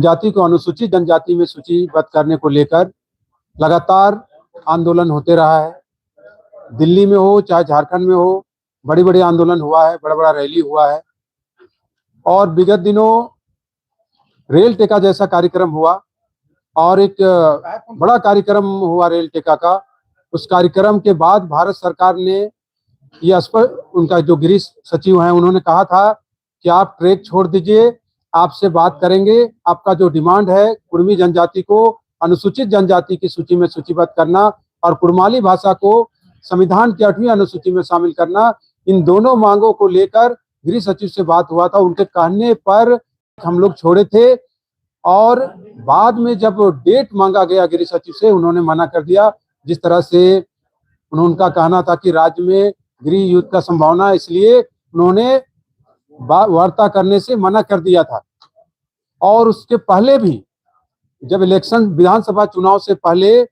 जाति को अनुसूचित जनजाति में सूचीबद्ध करने को लेकर लगातार आंदोलन होते रहा है। दिल्ली में हो चाहे झारखंड में हो, बड़ी बड़ी आंदोलन हुआ है, बड़ा बड़ा रैली हुआ है। और विगत दिनों रेल टेका जैसा कार्यक्रम हुआ और एक बड़ा कार्यक्रम हुआ रेल टेका का। उस कार्यक्रम के बाद भारत सरकार ने ये उनका जो गृह सचिव हैं उन्होंने कहा था कि आप ट्रैक छोड़ दीजिए, आपसे बात करेंगे। आपका जो डिमांड है कुर्मी जनजाति को अनुसूचित जनजाति की सूची में सूचीबद्ध करना और कुर्माली भाषा को संविधान की 8वीं अनुसूची में शामिल करना, इन दोनों मांगों को लेकर गृह सचिव से बात हुआ था। उनके कहने पर हम लोग छोड़े थे और बाद में जब डेट मांगा गया गृह सचिव से, उन्होंने मना कर दिया। जिस तरह से उनका कहना था कि राज्य में गृह युद्ध का संभावना, इसलिए उन्होंने वार्ता करने से मना कर दिया था। और उसके पहले भी जब इलेक्शन विधानसभा चुनाव से पहले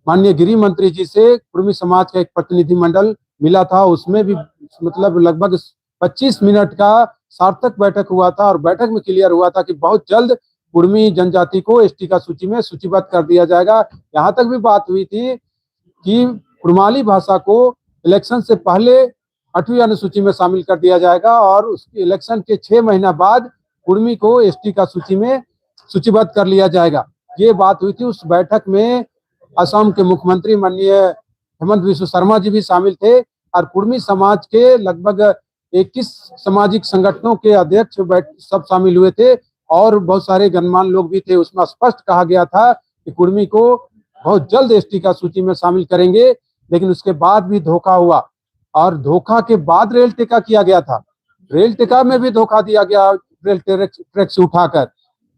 माननीय गृह मंत्री जी से कुर्मी समाज का एक प्रतिनिधिमंडल मिला था, उसमें भी मतलब लगभग 25 मिनट का सार्थक बैठक हुआ था और बैठक में क्लियर हुआ था कि बहुत जल्द कुर्मी जनजाति को एसटी का सूची में सूचीबद्ध कर दिया जाएगा। यहाँ तक भी बात हुई थी कि कुर्माली भाषा को इलेक्शन से पहले 8वीं अनुसूची में शामिल कर दिया जाएगा और उसके इलेक्शन के 6 महीना बाद कुर्मी को एसटी का सूची में सूचीबद्ध कर लिया जाएगा। ये बात हुई थी। उस बैठक में असम के मुख्यमंत्री माननीय हेमंत बिस्व शर्मा जी भी शामिल थे और कुर्मी समाज के लगभग 21 सामाजिक संगठनों के अध्यक्ष सब शामिल हुए थे और बहुत सारे गणमान्य लोग भी थे। उसमें स्पष्ट कहा गया था कि कुर्मी को बहुत जल्द एसटी का सूची में शामिल करेंगे, लेकिन उसके बाद भी धोखा हुआ और धोखा के बाद रेल टेका किया गया था। रेल टेका में भी धोखा दिया गया रेल ट्रैक से उठाकर।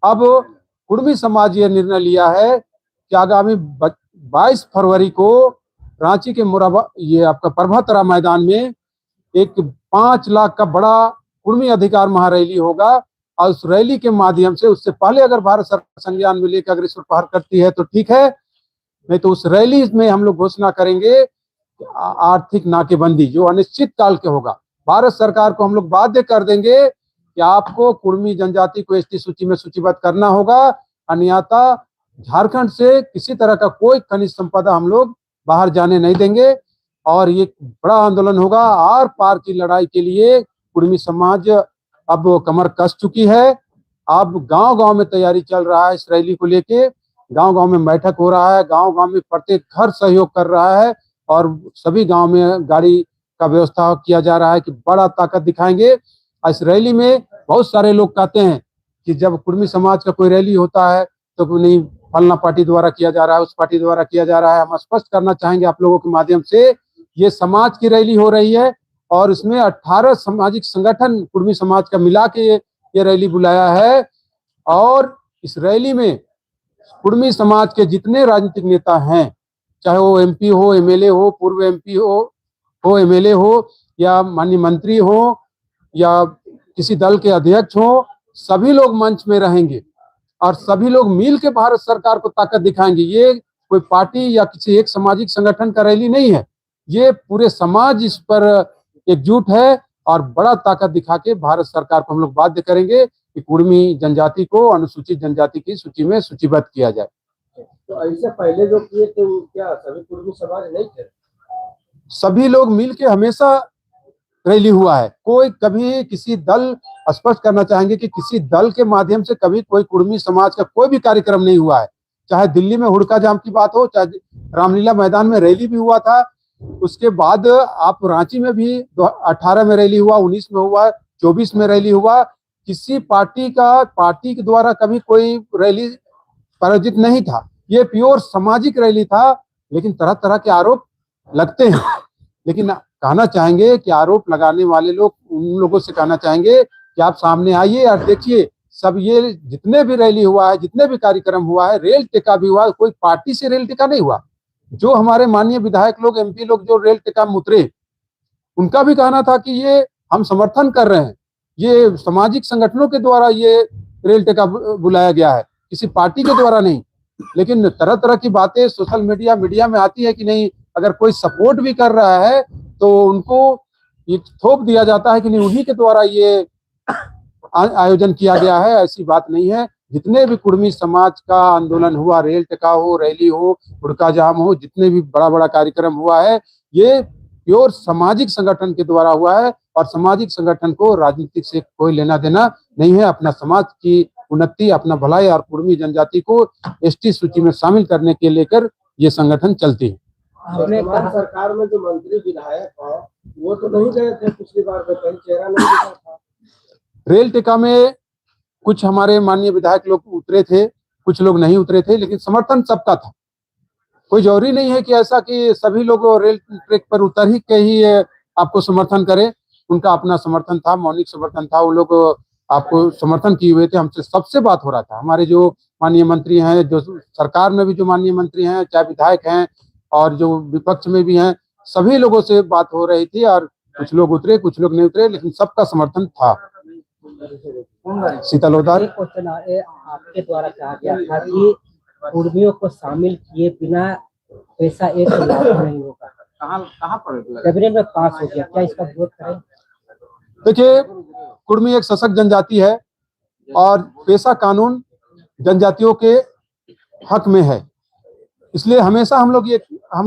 अब कुर्मी समाज ये निर्णय लिया है कि आगामी 22 फरवरी को रांची के ये आपका प्रभातरा मैदान में एक 5 लाख का बड़ा कुर्मी अधिकार महारैली होगा और उस रैली के माध्यम से, उससे पहले अगर भारत सरकार संज्ञान में लेकर अगर इस पर पहल करती है तो ठीक है, नहीं तो उस रैली में हम लोग घोषणा करेंगे आर्थिक नाकेबंदी जो अनिश्चित काल के होगा। भारत सरकार को हम लोग बाध्य कर देंगे कि आपको कुर्मी जनजाति को एसटी सूची में सूचीबद्ध करना होगा, अन्यथा झारखंड से किसी तरह का कोई खनिज संपदा हम लोग बाहर जाने नहीं देंगे और ये बड़ा आंदोलन होगा। आर पार की लड़ाई के लिए कुर्मी समाज अब कमर कस चुकी है। अब गांव-गांव में तैयारी चल रहा है इस रैली को लेके, गांव-गांव में बैठक हो रहा है, गांव-गांव में प्रत्येक घर सहयोग कर रहा है और सभी गांव में गाड़ी का व्यवस्था किया जा रहा है कि बड़ा ताकत दिखाएंगे। इस रैली में बहुत सारे लोग कहते हैं कि जब कुर्मी समाज का कोई रैली होता है तो नहीं फलना पार्टी द्वारा किया जा रहा है, उस पार्टी द्वारा किया जा रहा है। हम स्पष्ट करना चाहेंगे आप लोगों के माध्यम से, ये समाज की रैली हो रही है और इसमें 18 सामाजिक संगठन कुर्मी समाज का मिला के ये रैली बुलाया है और इस रैली में कुर्मी समाज के जितने राजनीतिक नेता हैं, चाहे वो एमपी हो, एमएलए हो, पूर्व एमपी हो एमएलए हो या माननीय मंत्री हो या किसी दल के अध्यक्ष हो, सभी लोग मंच में रहेंगे और सभी लोग मिल के भारत सरकार को ताकत दिखाएंगे। ये कोई पार्टी या किसी एक सामाजिक संगठन का रैली नहीं है, ये पूरे समाज इस पर एकजुट है और बड़ा ताकत दिखा के भारत सरकार को हम लोग बाध्य करेंगे कि कुर्मी जनजाति को अनुसूचित जनजाति की सूची में सूचीबद्ध किया जाए। तो ऐसे पहले जो किए थे वो क्या सभी कुर्मी समाज नहीं थे? सभी लोग मिलके हमेशा रैली हुआ है। कोई कभी किसी दल, स्पष्ट करना चाहेंगे कि किसी दल के माध्यम से कभी कोई कुर्मी समाज का कोई भी कार्यक्रम नहीं हुआ है। चाहे दिल्ली में हुड़का जाम की बात हो, चाहे रामलीला मैदान में रैली भी हुआ था, उसके बाद आप रांची में भी 18 में रैली हुआ, 19 में हुआ, 24 में रैली हुआ। किसी पार्टी के द्वारा कभी कोई रैली प्रायोजित नहीं था, ये प्योर सामाजिक रैली था। लेकिन तरह तरह के आरोप लगते हैं, लेकिन कहना चाहेंगे कि आरोप लगाने वाले लोग, उन लोगों से कहना चाहेंगे कि आप सामने आइए और देखिए, सब ये जितने भी रैली हुआ है, जितने भी कार्यक्रम हुआ है, रेल टेका भी हुआ है, कोई पार्टी से रेल टेका नहीं हुआ। जो हमारे माननीय विधायक लोग, एमपी लोग जो रेल टेका में उतरे, उनका भी कहना था कि ये हम समर्थन कर रहे हैं, ये सामाजिक संगठनों के द्वारा ये रेल टेका बुलाया गया है, किसी पार्टी के द्वारा नहीं। लेकिन तरह तरह की बातें सोशल मीडिया में आती है कि नहीं, अगर कोई सपोर्ट भी कर रहा है तो उनको ये थोप दिया जाता है कि नहीं उन्हीं के द्वारा ये आयोजन किया गया है। ऐसी बात नहीं है। जितने भी कुर्मी समाज का आंदोलन हुआ, रेल टिकाव हो, रैली हो, हुड़का जाम हो, जितने भी बड़ा बड़ा कार्यक्रम हुआ है, ये प्योर सामाजिक संगठन के द्वारा हुआ है। और सामाजिक संगठन को राजनीतिक से कोई लेना देना नहीं है। अपना समाज की उन्नति, अपना भलाई और कुर्मी जनजाति को एसटी सूची में शामिल करने के लेकर ये संगठन चलती है। वर्तमान सरकार में जो मंत्री विधायक है वो तो नहीं गए थे पिछली बार, में कहीं चेहरा नहीं दिखा था। रेल टिका में कुछ हमारे माननीय विधायक लोग उतरे थे, कुछ लोग नहीं उतरे थे, लेकिन समर्थन सबका था। कोई जरूरी नहीं है कि ऐसा कि सभी लोग रेल ट्रैक पर उतर ही के ही आपको समर्थन करें। उनका अपना समर्थन था, मौलिक समर्थन था। वो लोग आपको समर्थन किए हुए थे। हमसे सबसे बात हो रहा था। हमारे जो माननीय मंत्री हैं, जो सरकार में भी जो माननीय मंत्री हैं, चाहे विधायक हैं और जो विपक्ष में भी हैं, सभी लोगों से बात हो रही थी। और कुछ लोग उतरे, कुछ लोग नहीं उतरे, लेकिन सबका समर्थन था। शीतलोदार आपके द्वारा कहा गया था कि कुर्मियों को शामिल किए बिना पैसा एक लागू नहीं होगा, कहाँ पर कैबिनेट में पास हो गया, क्या इसका विरोध करें? देखिए, कुर्मी एक सशक्त जनजाति है और पेशा कानून जनजातियों के हक में है। इसलिए हमेशा हम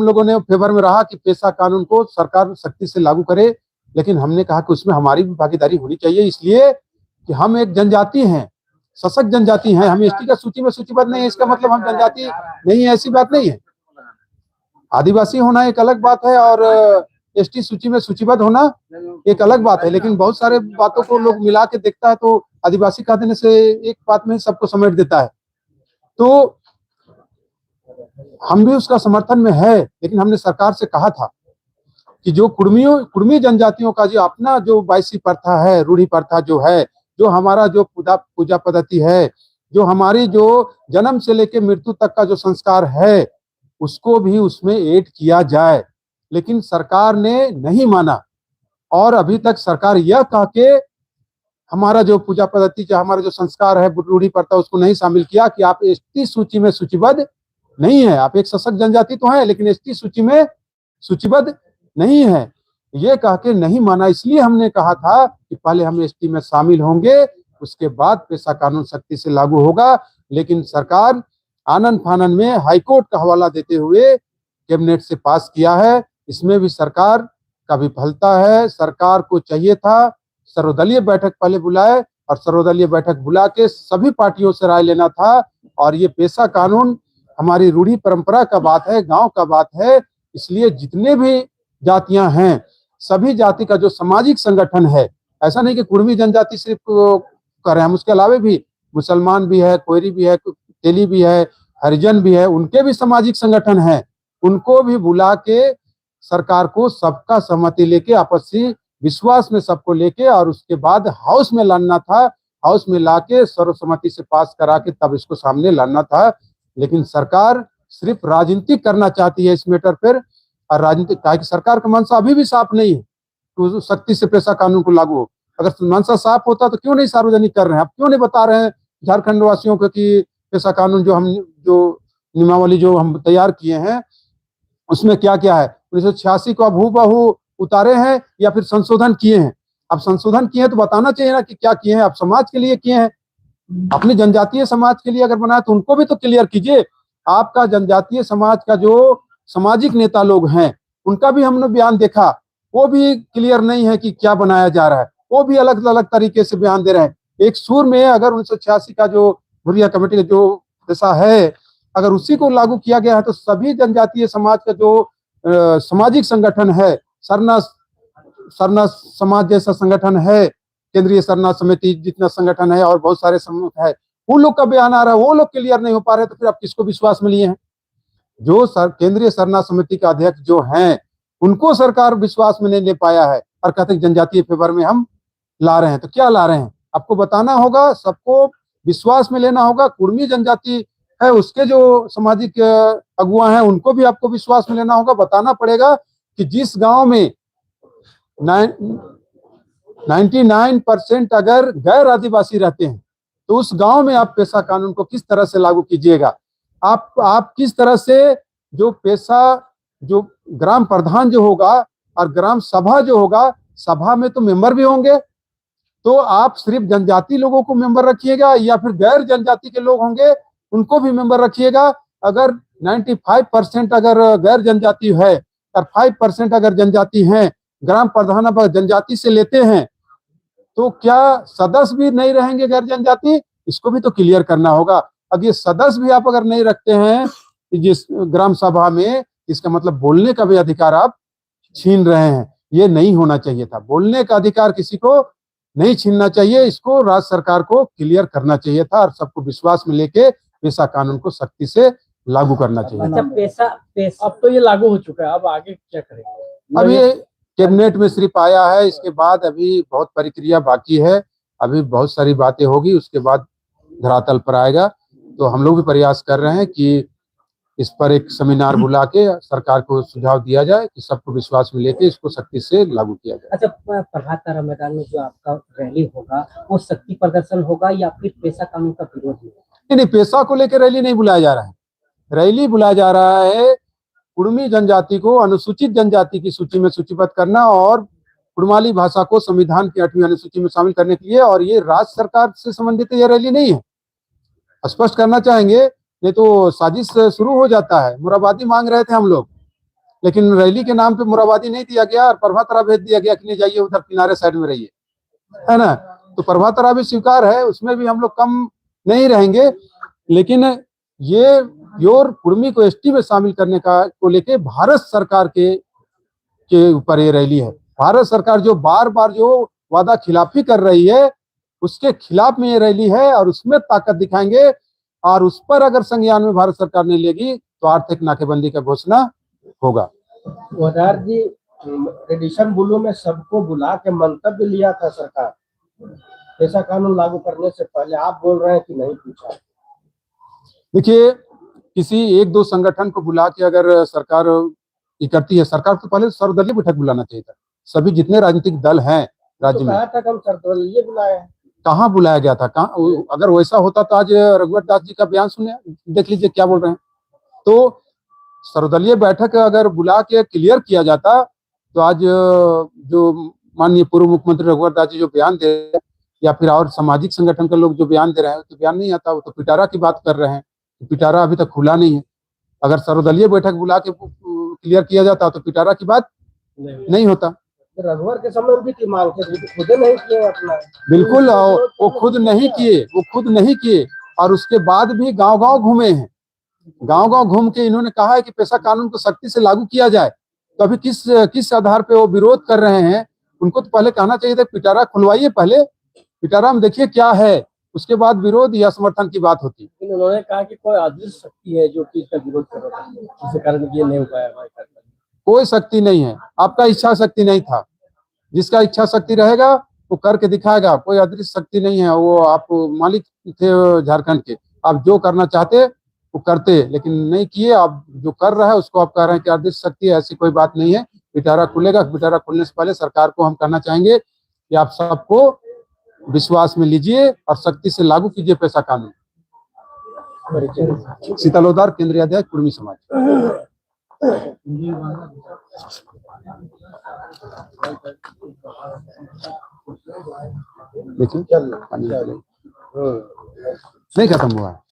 लोगों ने फेवर में रहा कि पेशा कानून को सरकार सख्ती से लागू करे। लेकिन हमने कहा कि उसमें हमारी भी भागीदारी होनी चाहिए, इसलिए कि हम एक जनजाति हैं, सशक्त जनजाति हैं। हम एसटी का सूची में सूचीबद्ध नहीं है, इसका मतलब हम जनजाति नहीं है, ऐसी बात नहीं है। आदिवासी होना एक अलग बात है और एसटी सूची में सूचीबद्ध होना एक अलग बात है। लेकिन बहुत सारे बातों को लोग मिला के देखता है तो आदिवासी कह देने से एक बात में सबको समेट देता है। तो हम भी उसका समर्थन में है। लेकिन हमने सरकार से कहा था कि जो कुर्मी जनजातियों का जो अपना जो बाईसी प्रथा है, रूढ़ी प्रथा जो है, जो हमारा जो पूजा पद्धति है, जो हमारी जो जन्म से लेकर मृत्यु तक का जो संस्कार है, उसको भी उसमें ऐड किया जाए। लेकिन सरकार ने नहीं माना। और अभी तक सरकार यह कह के हमारा जो पूजा पद्धति, जो हमारा जो संस्कार है, रूढ़ी प्रथा, उसको नहीं शामिल किया कि आप एसटी सूची में सूचीबद्ध नहीं है। आप एक सशक्त जनजाति तो है, लेकिन एसटी सूची में सूचीबद्ध नहीं है, ये कह के नहीं माना। इसलिए हमने कहा था कि पहले हम एसटी में शामिल होंगे, उसके बाद पेशा कानून सख्ती से लागू होगा। लेकिन सरकार आनन फानन में हाईकोर्ट का हवाला देते हुए कैबिनेट से पास किया है। इसमें भी सरकार का विफलता है। सरकार को चाहिए था सर्वदलीय बैठक पहले बुलाए और सर्वदलीय बैठक बुला के सभी पार्टियों से राय लेना था। और ये पेशा कानून हमारी रूढ़ी परंपरा का बात है, गांव का बात है। इसलिए जितने भी जातियां हैं, सभी जाति का जो सामाजिक संगठन है, ऐसा नहीं कि कुर्मी जनजाति सिर्फ कर रहे हैं, हम उसके अलावे भी मुसलमान भी है, कोयरी भी है, तेली भी है, हरिजन भी है, उनके भी सामाजिक संगठन है। उनको भी बुला के सरकार को सबका सहमति लेके, आपसी विश्वास में सबको लेके और उसके बाद हाउस में लाना था। हाउस में लाके सर्वसम्मति से पास करा के तब इसको सामने लाना था। लेकिन सरकार सिर्फ राजनीति करना चाहती है इस मैटर पर। और राजनीतिक कि सरकार का मंशा अभी भी साफ नहीं है तो सख्ती से पेशा कानून को लागू हो। अगर मंशा साफ होता तो क्यों नहीं सार्वजनिक कर रहे हैं? आप क्यों नहीं बता रहे हैं झारखंड वासियों को कि पेशा कानून जो नियमावली जो हम तैयार किए हैं उसमें क्या क्या है? 1986 को अब हूबहू उतारे हैं या फिर संशोधन किए हैं? अब संशोधन किए हैं तो बताना चाहिए ना कि क्या किए हैं। आप समाज के लिए किए हैं, अपने जनजातीय समाज के लिए अगर बनाए तो उनको भी तो क्लियर कीजिए। आपका जनजातीय समाज का जो सामाजिक नेता लोग हैं उनका भी हमने बयान देखा, वो भी क्लियर नहीं है कि क्या बनाया जा रहा है। वो भी अलग अलग तरीके से बयान दे रहे हैं। एक सुर में अगर 1986 का जो भुरिया कमेटी का जो पैसा है, अगर उसी को लागू किया गया है तो सभी जनजातीय समाज का जो सामाजिक संगठन है, सरना समाज जैसा संगठन है, केंद्रीय सरना समिति जितना संगठन है और बहुत सारे समूह है, उन लोग का बयान आ रहा है, वो लोग क्लियर नहीं हो पा रहे, तो फिर आप किसको विश्वास में लिए हैं? जो केंद्रीय सरना समिति का अध्यक्ष जो हैं उनको सरकार विश्वास में नहीं ले पाया है और कहते हैं जनजातीय फेवर में हम ला रहे हैं। तो क्या ला रहे हैं? आपको बताना होगा, सबको विश्वास में लेना होगा। कुर्मी जनजाति है, उसके जो सामाजिक अगुआ हैं उनको भी आपको विश्वास में लेना होगा। बताना पड़ेगा कि जिस गांव में 99% अगर गैर आदिवासी रहते हैं तो उस गांव में आप पेशा कानून को किस तरह से लागू कीजिएगा? आप किस तरह से जो ग्राम प्रधान जो होगा और ग्राम सभा जो होगा, सभा में तो मेंबर भी होंगे, तो आप सिर्फ जनजाति लोगों को मेंबर रखिएगा या फिर गैर जनजाति के लोग होंगे उनको भी मेंबर रखिएगा। अगर 95% अगर गैर जनजाति है और 5% अगर जनजाति हैं, ग्राम प्रधान अगर जनजाति से लेते हैं तो क्या सदस्य भी नहीं रहेंगे गैर जनजाति? इसको भी तो क्लियर करना होगा। अब ये सदस्य भी आप अगर नहीं रखते हैं जिस ग्राम सभा में, इसका मतलब बोलने का भी अधिकार आप छीन रहे हैं। ये नहीं होना चाहिए था। बोलने का अधिकार किसी को नहीं छीनना चाहिए। इसको राज्य सरकार को क्लियर करना चाहिए था और सबको विश्वास में लेके पेशा कानून को सख्ती से लागू करना चाहिए। अच्छा, पैसा अब तो ये लागू हो चुका है, अब आगे क्या करेंगे? अभी कैबिनेट में सिर्फ आया है, इसके बाद अभी बहुत प्रक्रिया बाकी है। अभी बहुत सारी बातें होगी, उसके बाद धरातल पर आएगा। तो हम लोग भी प्रयास कर रहे हैं कि इस पर एक सेमिनार बुला के सरकार को सुझाव दिया जाए कि सबको विश्वास में लेके इसको सख्ती से लागू किया जाए। अच्छा, प्रभात तारा मैदान में जो आपका रैली होगा वो शक्ति प्रदर्शन होगा या फिर पेशा कानून का विरोध होगा? नहीं, पेशा को लेकर रैली नहीं बुलाया जा रहा है। रैली बुलाया जा रहा है कुड़मी जनजाति को अनुसूचित जनजाति की सूची में सूचीबद्ध करना और कुड़माली भाषा को संविधान की 8वीं अनुसूची में शामिल करने के लिए। और ये राज्य सरकार से संबंधित यह रैली नहीं है, स्पष्ट करना चाहेंगे, नहीं तो साजिश शुरू हो जाता है। मुराबादी मांग रहे थे हम लोग, लेकिन रैली के नाम पे मुराबादी नहीं दिया गया और प्रभात तारा भेज दिया गया कि नहीं जाइए उधर किनारे साइड में रहिए, है ना। तो प्रभात तारा भी स्वीकार है, उसमें भी हम लोग कम नहीं रहेंगे। लेकिन ये योर कुड़मी को एसटी में शामिल करने का को लेके भारत सरकार के ऊपर ये रैली है। भारत सरकार जो बार बार जो वादा खिलाफी कर रही है उसके खिलाफ में ये रैली है और उसमें ताकत दिखाएंगे। और उस पर अगर संज्ञान में भारत सरकार नहीं लेगी तो आर्थिक नाकेबंदी का घोषणा होगा। वडार जी, एडिशन ब्लू में सबको बुला के मंतव्य लिया था सरकार पेशा कानून लागू करने से पहले, आप बोल रहे हैं कि नहीं पूछा? देखिए, किसी एक दो संगठन को बुला के अगर सरकार ये करती है, सरकार तो पहले सर्वदलीय बैठक बुलाना चाहिए था। सभी जितने राजनीतिक दल हैं राज्य में, कहा था हम सर्वदलीय बुलाए, कहाँ बुलाया गया था? कहाँ? अगर वैसा होता तो आज रघुवर दास जी का बयान सुने, देख लीजिए क्या बोल रहे हैं। तो सर्वदलीय बैठक अगर बुला के क्लियर किया जाता तो आज जो माननीय पूर्व मुख्यमंत्री रघुवर दास जी जो बयान दे रहे हैं या फिर और सामाजिक संगठन के लोग जो बयान दे रहे हैं तो बयान नहीं आता। वो तो पिटारा की बात कर रहे हैं, पिटारा अभी तक खुला नहीं है। अगर सर्वदलीय बैठक बुला के क्लियर किया जाता तो पिटारा की बात नहीं होता। रघुवर के समय भी की मांग थे, खुद नहीं किए अपना। बिल्कुल, वो खुद नहीं किए और उसके बाद भी गांव-गांव घूमे हैं। गांव-गांव घूम के इन्होंने कहा है कि पेशा कानून को सख्ती से लागू किया जाए। तो अभी किस आधार पे वो विरोध कर रहे हैं? उनको तो पहले कहना चाहिए था पिटारा खुलवाइए, पहले पिटारा में देखिए क्या है, उसके बाद विरोध या समर्थन की बात होती। उन्होंने कहा कि कोई अदृश्य शक्ति है जो कि इसका विरोध कर रहा है, जिसके कारण ये नहीं हो पाया। कोई शक्ति नहीं है, आपका इच्छा शक्ति नहीं था। जिसका इच्छा शक्ति रहेगा वो करके दिखाएगा। कोई अदृश्य शक्ति नहीं है। वो आप मालिक थे झारखंड के, आप जो करना चाहते वो करते, लेकिन नहीं किए। आप जो कर रहे हैं उसको आप कह रहे हैं कि अदृश्य शक्ति है, ऐसी कोई बात नहीं है। पिटारा खुलेगा। पिटारा खुलने से पहले सरकार को हम कहना चाहेंगे कि आप सबको विश्वास में लीजिए और सख्ती से लागू कीजिए पेशा कानून। शीतलोदार, केंद्रीय अध्यक्ष, कुड़मी समाज। देखिए नहीं खत्म हुआ है।